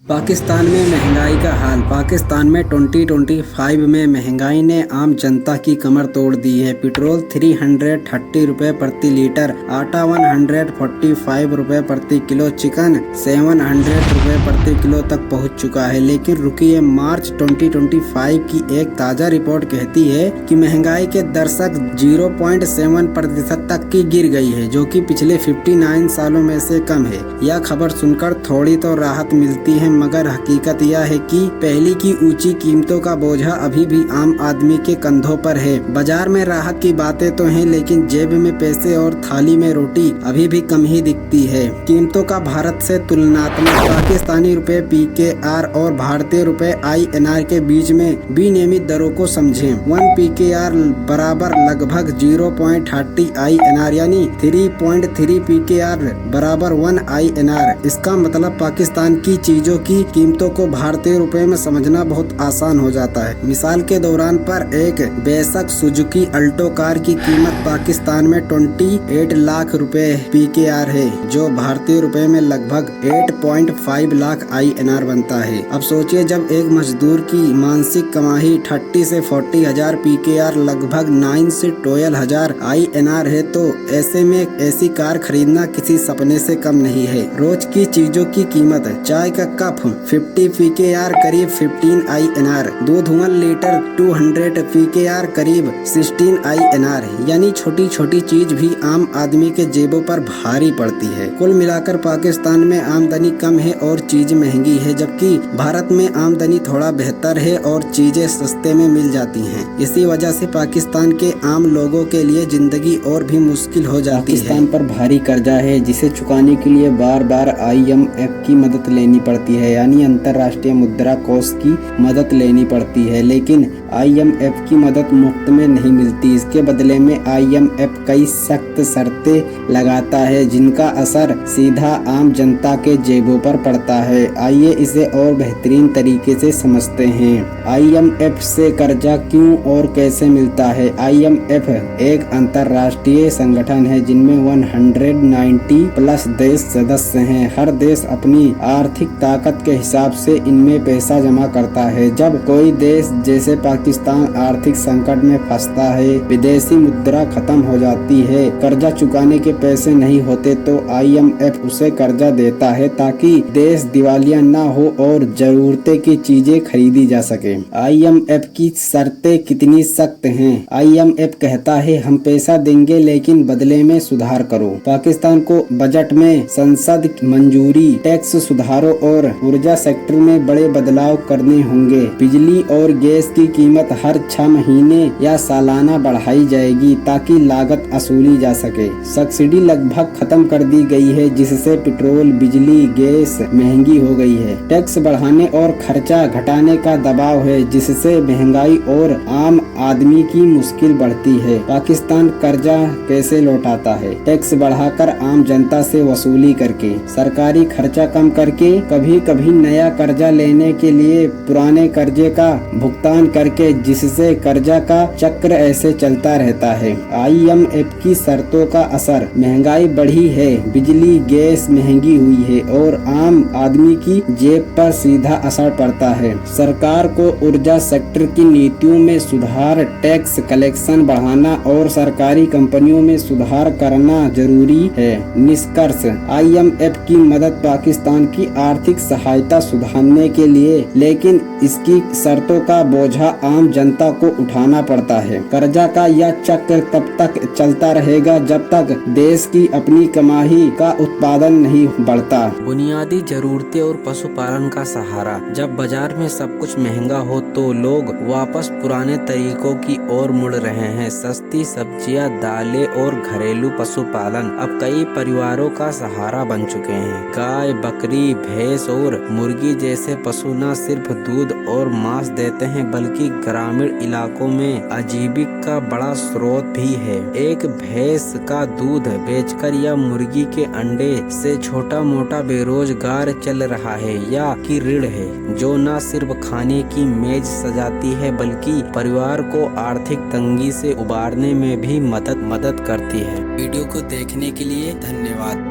पाकिस्तान में महंगाई का हाल। पाकिस्तान में 2025 में महंगाई ने आम जनता की कमर तोड़ दी है। पेट्रोल 330 रुपए प्रति लीटर, आटा 145 रुपए प्रति किलो, चिकन 700 रुपए प्रति किलो तक पहुंच चुका है। लेकिन रुकिए, मार्च 2025 की एक ताज़ा रिपोर्ट कहती है कि महंगाई के दशक 0.7% तक की गिर गई है, जो कि पिछले 59 सालों में से कम है। यह खबर सुनकर थोड़ी तो राहत मिलती है, मगर हकीकत यह है कि पहले की ऊंची कीमतों का बोझा अभी भी आम आदमी के कंधों पर है। बाजार में राहत की बातें तो हैं, लेकिन जेब में पैसे और थाली में रोटी अभी भी कम ही दिखती है। कीमतों का भारत से तुलनात्मक। पाकिस्तानी रुपए PKR और भारतीय रुपए INR के बीच में विनिमय दरों को समझें। 1 PKR बराबर लगभग 0.30 INR, यानी 3.3 PKR बराबर 1 INR। इसका मतलब पाकिस्तान की चीजों की कीमतों को भारतीय रुपए में समझना बहुत आसान हो जाता है। मिसाल के दौरान पर एक बेशक सुजुकी अल्टो कार की कीमत पाकिस्तान में 28 लाख रुपए PKR है, जो भारतीय रुपए में लगभग 8.5 लाख INR बनता है। अब सोचिए, जब एक मजदूर की मासिक कमाई 30 से 40 हजार PKR लगभग 9 से 12 हजार INR है, तो ऐसे में ऐसी कार खरीदना किसी सपने से कम नहीं है। रोज की चीजों की कीमत: चाय का कप 50 PKR करीब 15 INR, दूध 1 लीटर 200 PKR करीब 16 INR, यानी छोटी छोटी चीज भी आम आदमी के जेबों पर भारी पड़ती है। कुल मिलाकर पाकिस्तान में आमदनी कम है और चीज महंगी है, जबकि भारत में आमदनी थोड़ा बेहतर है और चीजें सस्ते में मिल जाती हैं। इसी वजह से पाकिस्तान के आम लोगों के लिए जिंदगी और भी मुश्किल हो जाती है। पाकिस्तान पर भारी कर्जा है, जिसे चुकाने के लिए बार बार IMF की मदद लेनी पड़ती है, यानी अंतर्राष्ट्रीय मुद्रा कोष की मदद लेनी पड़ती है। लेकिन IMF की मदद मुफ्त में नहीं मिलती। इसके बदले में IMF कई सख्त शर्तें लगाता है, जिनका असर सीधा आम जनता के जेबों पर पड़ता है। आइए इसे और बेहतरीन तरीके से समझते हैं। IMF से कर्जा क्यों और कैसे मिलता है? IMF एक अंतर्राष्ट्रीय संगठन है, जिनमें 190 प्लस देश सदस्य हैं। हर देश अपनी आर्थिक ताकत के हिसाब से इनमें पैसा जमा करता है। जब कोई देश जैसे पाकिस्तान आर्थिक संकट में फंसता है, विदेशी मुद्रा खत्म हो जाती है, कर्जा चुकाने के पैसे नहीं होते, तो IMF उसे कर्जा देता है ताकि देश दिवालिया ना हो और जरूरतें की चीजें खरीदी जा सके। IMF की शर्तें कितनी सख्त हैं? IMF कहता है, हम पैसा देंगे लेकिन बदले में सुधार करो। पाकिस्तान को बजट में संसद की मंजूरी, टैक्स सुधारों और ऊर्जा सेक्टर में बड़े बदलाव करने होंगे। बिजली और गैस की कीमत हर 6 महीने या सालाना बढ़ाई जाएगी ताकि लागत असूली जा सके। सब्सिडी लगभग खत्म कर दी गई है, जिससे पेट्रोल, बिजली, गैस महंगी हो गई है। टैक्स बढ़ाने और खर्चा घटाने का दबाव है, जिससे महंगाई और आम आदमी की मुश्किल बढ़ती है। पाकिस्तान कर्जा कैसे लौटाता है? टैक्स बढ़ाकर, आम जनता से वसूली करके, सरकारी खर्चा कम करके, कभी कभी नया कर्जा लेने के लिए पुराने कर्जे का भुगतान करके, जिससे कर्जा का चक्र ऐसे चलता रहता है। IMF की शर्तों का असर: महंगाई बढ़ी है, बिजली गैस महंगी हुई है और आम आदमी की जेब पर सीधा असर पड़ता है। सरकार को ऊर्जा सेक्टर की नीतियों में सुधार, टैक्स कलेक्शन बढ़ाना और सरकारी कंपनियों में सुधार करना जरूरी है। निष्कर्ष: IMF की मदद पाकिस्तान की आर्थिक सहायता सुधारने के लिए, लेकिन इसकी शर्तों का बोझा आम जनता को उठाना पड़ता है। कर्जा का यह चक्र तब तक चलता रहेगा जब तक देश की अपनी कमाई का उत्पादन नहीं बढ़ता। बुनियादी जरूरतें और पशुपालन का सहारा: जब बाजार में सब कुछ महंगा हो तो लोग वापस पुराने तरीकों की ओर मुड़ रहे हैं। सस्ती सब्जियां, दालें और घरेलू पशुपालन अब कई परिवारों का सहारा बन चुके हैं। गाय, बकरी, भैंस और मुर्गी जैसे पशु न सिर्फ दूध और मांस देते हैं, बल्कि ग्रामीण इलाकों में आजीविका का बड़ा स्रोत भी है। एक भैंस का दूध बेचकर या मुर्गी के अंडे से छोटा मोटा बेरोजगार चल रहा है या कि ऋण है, जो न सिर्फ खाने की मेज सजाती है, बल्कि परिवार को आर्थिक तंगी से उबारने में भी मदद करती है। वीडियो को देखने के लिए धन्यवाद।